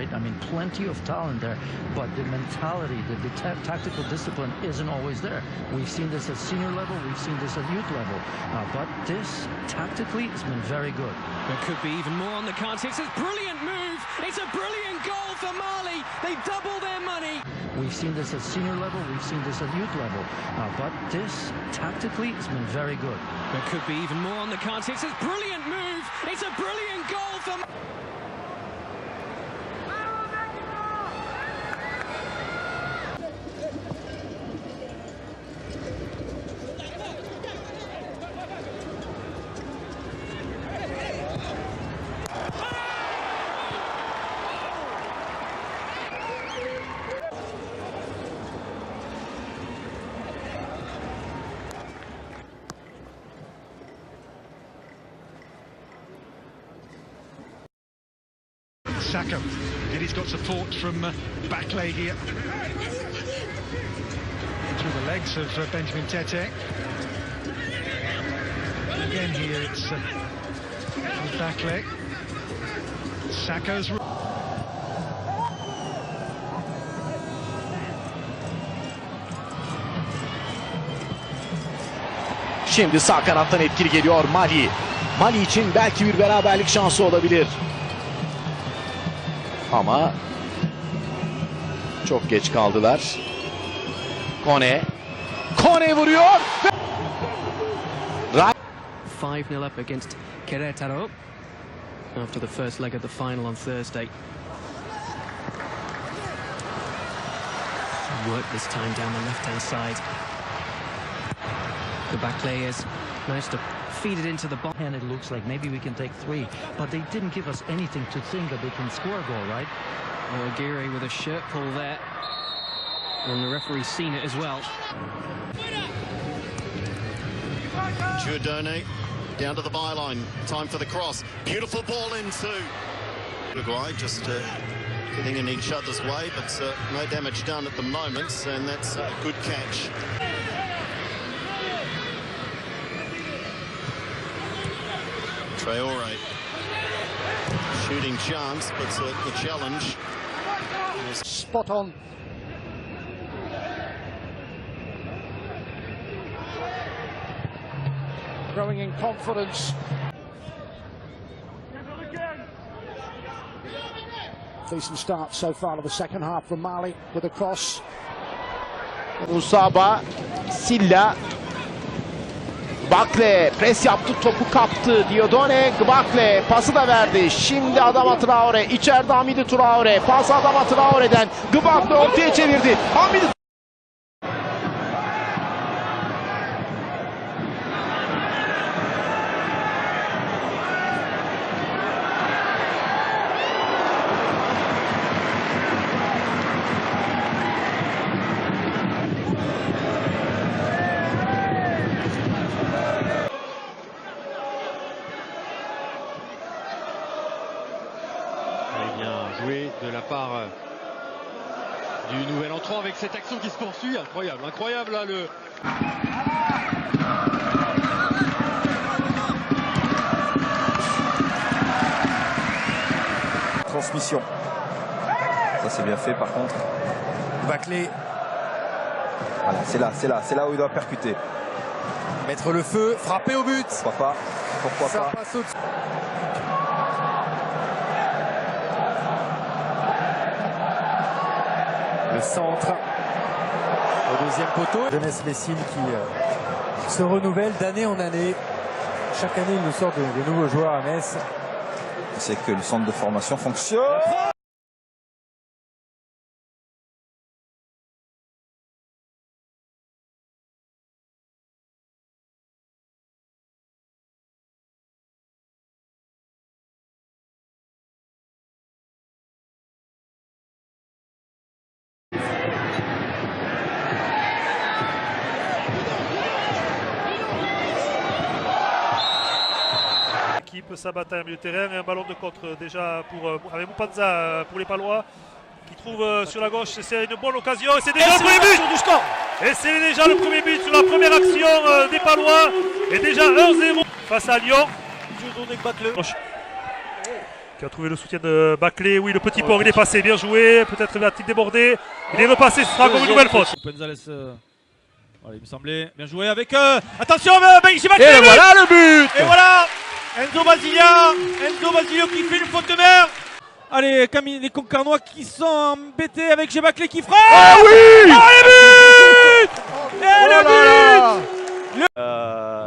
right? I mean, plenty of talent there, but the mentality, the tactical discipline isn't always there. We've seen this at senior level, we've seen this at youth level, but this tactically has been very good. There could be even more on the cards. It's a brilliant move. It's a brilliant goal for Mali. They double their money. We've seen this at senior level, we've seen this at youth level, but this tactically has been very good. There could be even more on the cards. It's a brilliant move. It's a brilliant goal for Saka, and he's got support from Bakley here. Through the legs of Benjamin Tete. Again here it's Bakley. Saka's... Şimdi sağ kanattan etkili geliyor Mali. Mali için belki bir beraberlik şansı olabilir. Ama çok geç kaldılar. Kone vuruyor. 5-0 up against Querétaro after the first leg of the final on Thursday. Work this time down the left-hand side. The back players managed to feed it into the box. And it looks like maybe we can take 3, but they didn't give us anything to think that they can score a goal, right? Oh, Aguirre with a shirt pull there. And the referee's seen it as well. Giordone down to the byline. Time for the cross. Beautiful ball into Uruguay, just getting in each other's way, but no damage done at the moment, and that's a good catch. Traore, shooting chance, but the challenge is spot on. Growing in confidence. Decent start so far to the second half from Mali with a cross. Musaba, Silla. Bakley pres yaptı, topu kaptı. Diodone, Bakley pası da verdi. Şimdi Adama Traore, içeride Hamidou Traore. Pas Adama Traore'den. Bakley ortaya çevirdi. Hamidou joué de la part du nouvel entrant avec cette action qui se poursuit. Incroyable, incroyable là le... Transmission. Ça c'est bien fait par contre. Bakley. Voilà, c'est là où il doit percuter. Mettre le feu, frapper au but. Pourquoi ça pas. Passe au-dessus. Le centre au deuxième poteau. Jeunesse Messine qui se renouvelle d'année en année. Chaque année, il nous sort de nouveaux joueurs à Metz. C'est que le centre de formation fonctionne. Sa bataille au milieu de terrain et un ballon de contre déjà avec Moupanza pour les Palois qui trouve sur la gauche. C'est une bonne occasion et c'est déjà le premier but du score. Et c'est déjà le premier but sur la première action des Palois et déjà 1-0 face à Lyon. qui a trouvé le soutien de Baclé. Oui, le petit port, il est passé, bien joué. Peut-être va-t-il déborder. Il est repassé, ce sera encore une nouvelle faute. Gonzalez, voilà, il me semblait bien joué avec. Attention, j'ai Baclé. Et voilà le but. Et voilà Enzo Basilio qui fait une faute de mer. Allez, Camille, les Concarnois qui sont embêtés avec Baclé qui frappe. Ah oui. Oh, le but. Et le but.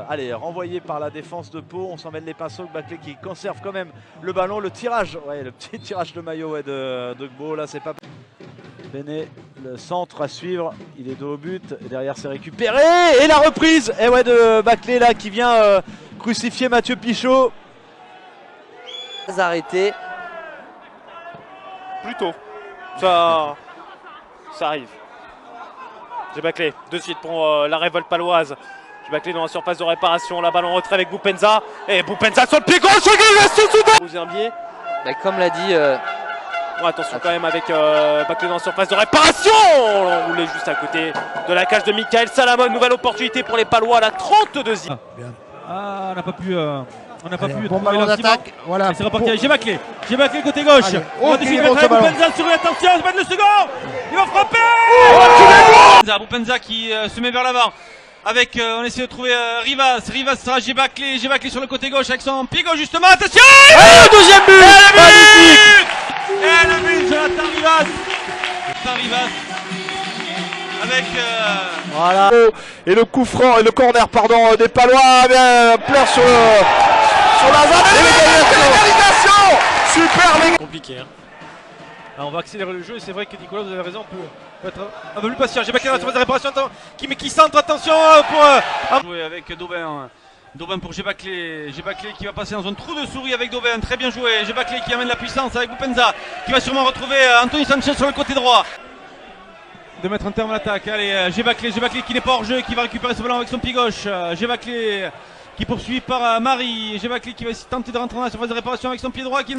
Allez, renvoyé par la défense de Pau, on s'en mêle les pinceaux. Baclé qui conserve quand même le ballon, le tirage, ouais, le petit tirage de maillot de Gbo, là c'est pas... Benet, le centre à suivre, il est dos au but, et derrière c'est récupéré, et la reprise et ouais, de Baclé là qui vient crucifier Mathieu Pichot. Arrêté. Plutôt. Ça arrive. Baclé, de suite pour la révolte paloise. Baclé dans la surface de réparation, la balle en retrait avec Boupenza. Et Boupenza sur le pied gauche, vous Herbier. Comme l'a dit... Bon, attention quand même avec Baclé dans la surface de réparation. On roulait juste à côté de la cage de Michael Salamon. Nouvelle opportunité pour les Palois à la 32e. On n'a pas pu... On n'a pas pu bon ballon d'attaque. Voilà. C'est reparti. J'ai Baclé côté gauche. Allez, On va il décider est bon, de ce ballon. Boupenza sur une attention. Il va mettre le second. Il va frapper. Boupenza qui se met vers l'avant. Avec, on essaie de trouver Rivas sera Baclé sur le côté gauche avec son pied gauche justement, attention. Deuxième but. Magnifique. Et le but, Jonathan Rivas. Avec... Voilà. Et le coup franc et le corner pardon des Palois, pleure sur la zone. L'égalisation. Super. Compliqué. Hein. Alors on va accélérer le jeu et c'est vrai que Nicolas, vous avez raison, peut être un peu plus patient. Baclé dans la surface de réparation qui centre, attention pour jouer avec Daubin pour Baclé qui va passer dans un trou de souris avec Daubin, très bien joué. Baclé qui amène la puissance avec Boupenza qui va sûrement retrouver Anthony Sanchez sur le côté droit. De mettre un terme à l'attaque. Allez, Baclé qui n'est pas hors jeu, qui va récupérer ce ballon avec son pied gauche. Baclé qui poursuit par Marie. Baclé qui va essayer de tenter de rentrer dans la surface de réparation avec son pied droit qui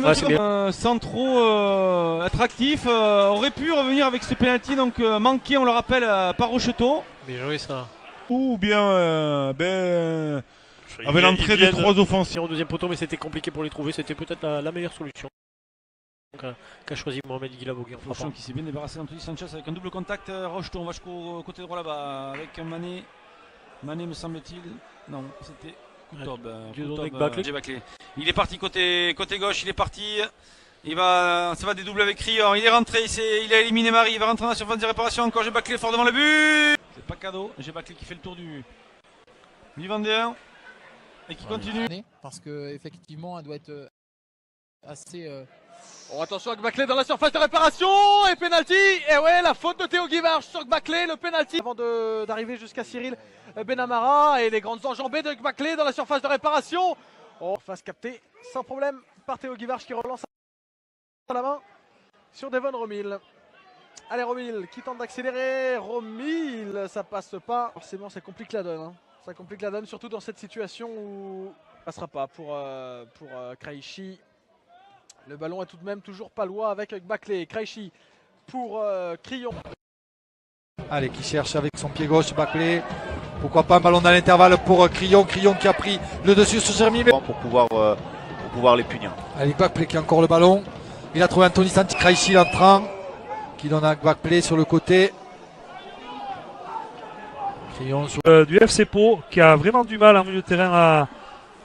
sans trop être actif. Aurait pu revenir avec ce penalty donc manqué, on le rappelle, par Rocheteau. Bien joué ça. Ou bien avec l'entrée des trois offensifs. Au deuxième poteau, mais c'était compliqué pour les trouver. C'était peut-être la meilleure solution qu'a choisi Mohamed Guilabogui en frappant. Qui s'est bien débarrassé d'Anthony Sanchez avec un double contact. Rocheteau, on va jusqu'au côté droit là-bas avec Mané. Mané me semble-t-il. Non, c'était Baclé. Il est parti côté gauche, il est parti. Ça va dédoubler avec Crillon. Il est rentré, il a éliminé Marie. Il va rentrer dans la surface de réparation. Encore Baclé fort devant le but. C'est pas cadeau. Baclé qui fait le tour du 21 et qui continue. Parce que effectivement, elle doit être assez. Attention avec Baclé dans la surface de réparation et penalty. Et ouais, la faute de Théo Guivarch sur Baclé, le penalty avant d'arriver jusqu'à Cyril Benamara et les grandes enjambées de Baclé dans la surface de réparation. Face captée sans problème par Théo Guivarch qui relance à la main sur Devon Romil. Allez Romil qui tente d'accélérer. Romil, ça passe pas. Forcément, ça complique la donne. Hein. Ça complique la donne, surtout dans cette situation où ça passera pas pour Krejci. Le ballon est tout de même toujours palois avec Baclé. Krejci pour Crillon. Allez, qui cherche avec son pied gauche Baclé. Pourquoi pas un ballon dans l'intervalle pour Crillon. Crillon qui a pris le dessus sur Jérémy. Pour pouvoir les punir. Allez, Baclé qui a encore le ballon. Il a trouvé Anthony Sanchez. Krejci l'entrant. Qui donne à Baclé sur le côté. Crillon sur... du FC Pau qui a vraiment du mal en milieu de terrain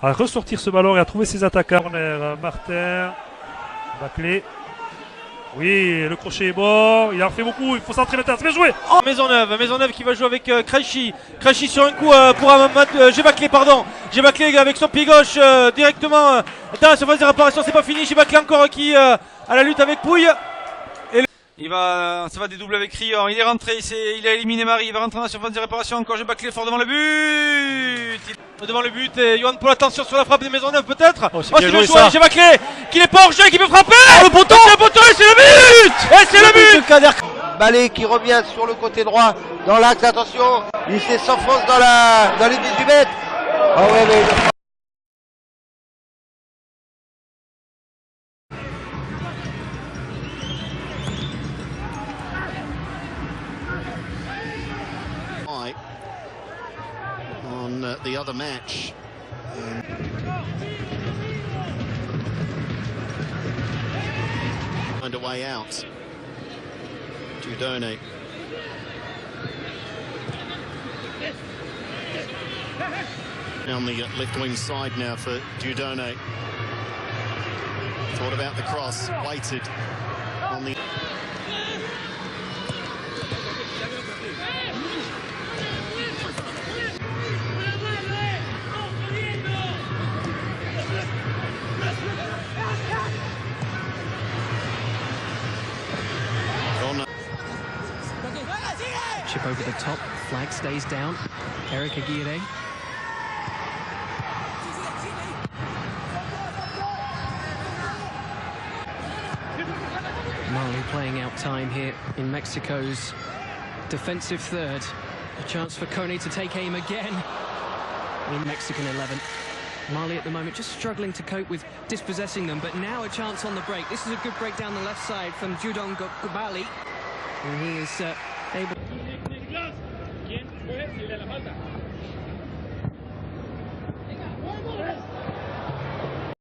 à ressortir ce ballon et à trouver ses attaquants. Martin. Baclé. Oui, le crochet est bon, il en fait beaucoup, il faut centrer le terrain, c'est bien joué. Maisonneuve qui va jouer avec Krejci. Krejci sur un coup pour Baclé, pardon. Baclé avec son pied gauche directement dans la surface de réparation, c'est pas fini. Baclé encore qui à la lutte avec Pouille. Ça va dédoubler avec Crillon. Il est rentré, il a éliminé Marie. Il va rentrer dans la surface de réparation. Encore Baclé fort devant le but. Devant le but. Et Johan pour l'attention sur la frappe des Maisonneuve peut-être. C'est bien joué ça. Baclé qui n'est pas hors jeu, qui peut frapper. Le poteau. C'est le poteau et c'est le but. Et c'est le but. Ballet qui revient sur le côté droit dans l'axe. Attention, il s'enfonce dans les 18 mètres. Ah ouais, mais... On the other match. find a way out. Dieudonné. On the left wing side now for Dieudonné. Thought about the cross, waited on the... Chip over the top, flag stays down. Eric Aguirre. Mali playing out time here in Mexico's defensive third. A chance for Kone to take aim again in Mexican 11. Mali at the moment just struggling to cope with dispossessing them, but now a chance on the break. This is a good break down the left side from Judon Gubali. And he is able...